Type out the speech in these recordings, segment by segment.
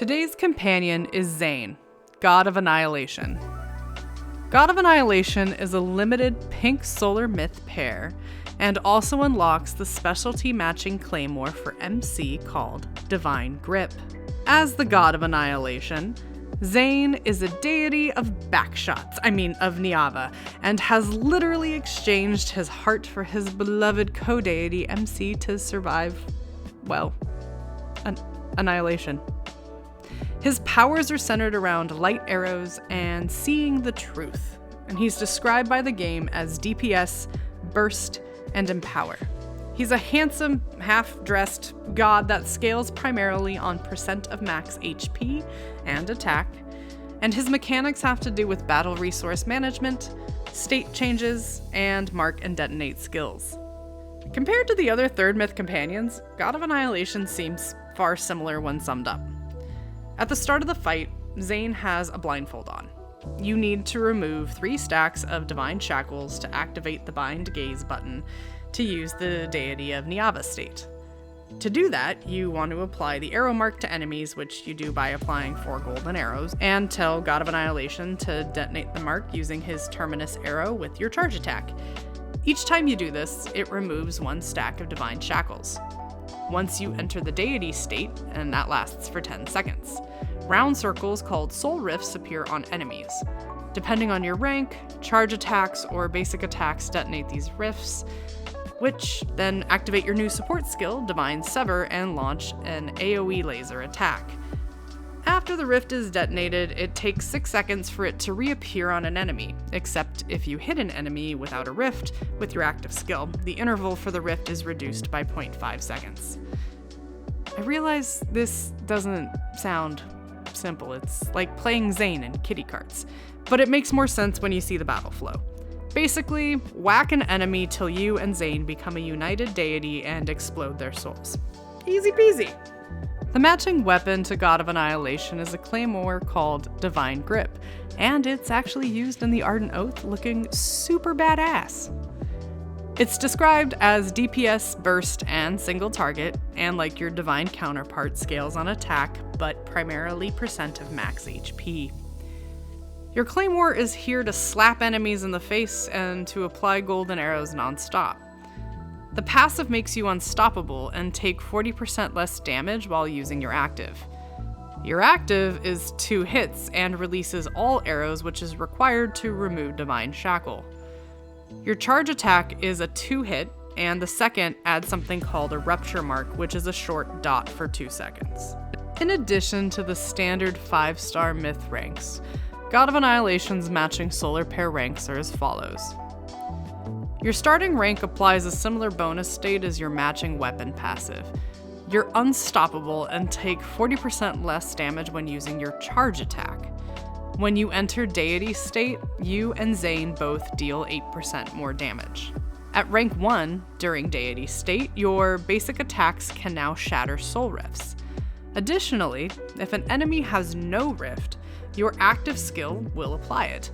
Today's companion is Zayne, God of Annihilation. God of Annihilation is a limited pink solar myth pair and also unlocks the specialty matching Claymore for MC called Divine Grip. As the God of Annihilation, Zayne is a deity of backshots, of Niava, and has literally exchanged his heart for his beloved co-deity MC to survive, annihilation. His powers are centered around light arrows and seeing the truth, and he's described by the game as DPS, burst, and empower. He's a handsome, half-dressed god that scales primarily on percent of max HP and attack, and his mechanics have to do with battle resource management, state changes, and mark and detonate skills. Compared to the other third myth companions, God of Annihilation seems far similar when summed up. At the start of the fight, Zayne has a blindfold on. You need to remove 3 stacks of Divine Shackles to activate the Bind Gaze button to use the deity of Niava state. To do that, you want to apply the arrow mark to enemies, which you do by applying 4 golden arrows, and tell God of Annihilation to detonate the mark using his Terminus Arrow with your charge attack. Each time you do this, it removes 1 stack of Divine Shackles. Once you enter the deity state, and that lasts for 10 seconds, round circles called soul rifts appear on enemies. Depending on your rank, charge attacks or basic attacks detonate these rifts, which then activate your new support skill, Divine Sever, and launch an AoE laser attack. After the rift is detonated, it takes 6 seconds for it to reappear on an enemy, except if you hit an enemy without a rift with your active skill, the interval for the rift is reduced by 0.5 seconds. I realize this doesn't sound simple, it's like playing Zayne in kitty carts, but it makes more sense when you see the battle flow. Basically, whack an enemy till you and Zayne become a united deity and explode their souls. Easy peasy! The matching weapon to God of Annihilation is a Claymore called Divine Grip, and it's actually used in the Ardent Oath looking super badass. It's described as DPS, burst, and single target, and like your divine counterpart scales on attack, but primarily percent of max HP. Your Claymore is here to slap enemies in the face and to apply golden arrows non-stop. The passive makes you unstoppable and take 40% less damage while using your active. Your active is 2 hits and releases all arrows, which is required to remove Divine Shackle. Your charge attack is a 2-hit, and the second adds something called a rupture mark, which is a short dot for 2 seconds. In addition to the standard 5-star myth ranks, God of Annihilation's matching solar pair ranks are as follows. Your starting rank applies a similar bonus state as your matching weapon passive. You're unstoppable and take 40% less damage when using your charge attack. When you enter deity state, you and Zayne both deal 8% more damage. At rank 1, during deity state, your basic attacks can now shatter soul rifts. Additionally, if an enemy has no rift, your active skill will apply it.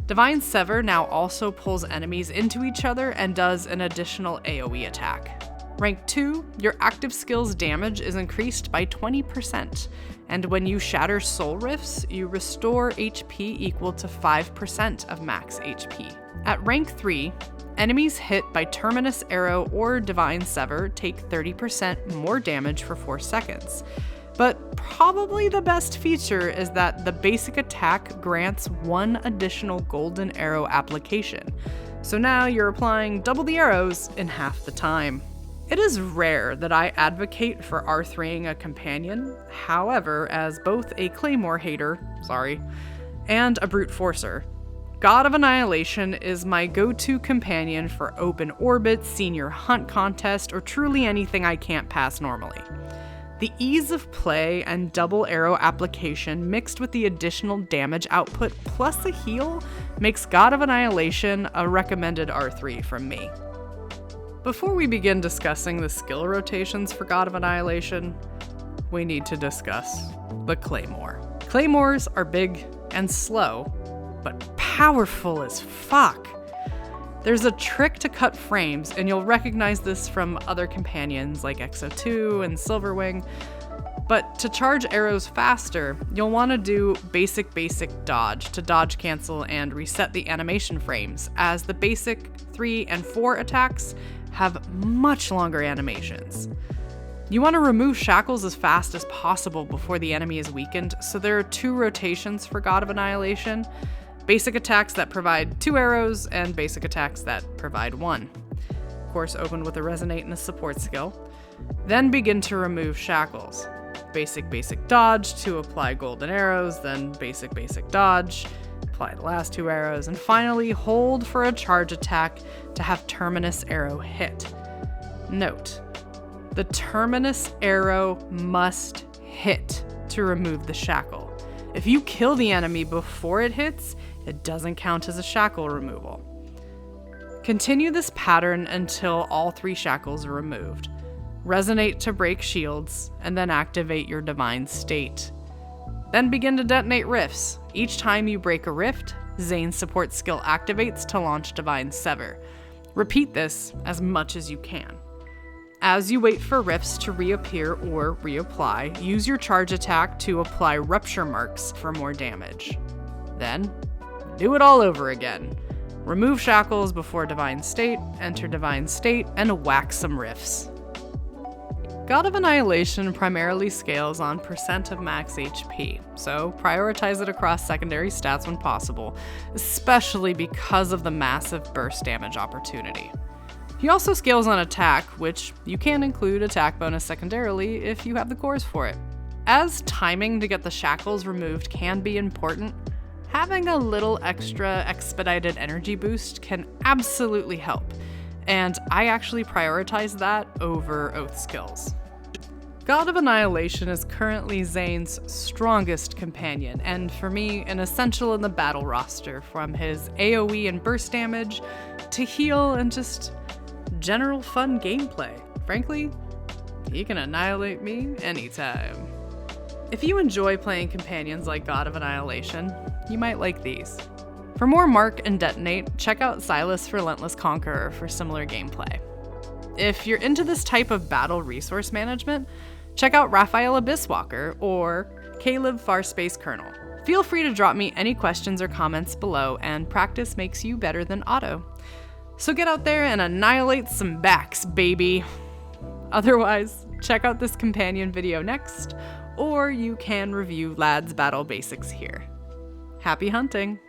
Divine Sever now also pulls enemies into each other and does an additional AoE attack. Rank 2, your active skill's damage is increased by 20%, and when you shatter soul rifts, you restore HP equal to 5% of max HP. At rank 3, enemies hit by Terminus Arrow or Divine Sever take 30% more damage for 4 seconds. But probably the best feature is that the basic attack grants 1 additional golden arrow application. So now you're applying double the arrows in half the time. It is rare that I advocate for R3ing a companion. However, as both a Claymore hater, and a brute forcer, God of Annihilation is my go-to companion for open orbit, senior hunt contest, or truly anything I can't pass normally. The ease of play and double arrow application mixed with the additional damage output plus a heal makes God of Annihilation a recommended R3 from me. Before we begin discussing the skill rotations for God of Annihilation, we need to discuss the Claymore. Claymores are big and slow, but powerful as fuck. There's a trick to cut frames, and you'll recognize this from other companions like XO2 and Silverwing, But to charge arrows faster, you'll want to do basic dodge to dodge cancel and reset the animation frames, as the basic 3 and 4 attacks have much longer animations. You want to remove shackles as fast as possible before the enemy is weakened, so there are 2 rotations for God of Annihilation: basic attacks that provide 2 arrows and basic attacks that provide 1. Of course, open with a resonate and a support skill. Then begin to remove shackles. Basic dodge to apply golden arrows, then basic dodge, apply the last 2 arrows, and finally hold for a charge attack to have Terminus Arrow hit. Note, the Terminus Arrow must hit to remove the shackle. If you kill the enemy before it hits, it doesn't count as a shackle removal. Continue this pattern until all 3 shackles are removed. Resonate to break shields, and then activate your Divine State. Then begin to detonate rifts. Each time you break a rift, Zayne's support skill activates to launch Divine Sever. Repeat this as much as you can. As you wait for rifts to reappear or reapply, use your charge attack to apply rupture marks for more damage. Then, do it all over again. Remove shackles before Divine State, enter Divine State, and whack some rifts. God of Annihilation primarily scales on % of max HP, so prioritize it across secondary stats when possible, especially because of the massive burst damage opportunity. He also scales on attack, which you can include attack bonus secondarily if you have the cores for it. As timing to get the shackles removed can be important, having a little extra expedited energy boost can absolutely help, and I actually prioritize that over oath skills. God of Annihilation is currently Zayne's strongest companion, and for me, an essential in the battle roster, from his AoE and burst damage to heal and just general fun gameplay. Frankly, he can annihilate me anytime. If you enjoy playing companions like God of Annihilation, you might like these. For more Mark and Detonate, check out Sylus Relentless Conqueror for similar gameplay. If you're into this type of battle resource management, check out Rafayel Abysswalker or Caleb Farspace Colonel. Feel free to drop me any questions or comments below, and practice makes you better than auto. So get out there and annihilate some backs, baby! Otherwise, check out this companion video next, or you can review Lad's battle basics here. Happy hunting!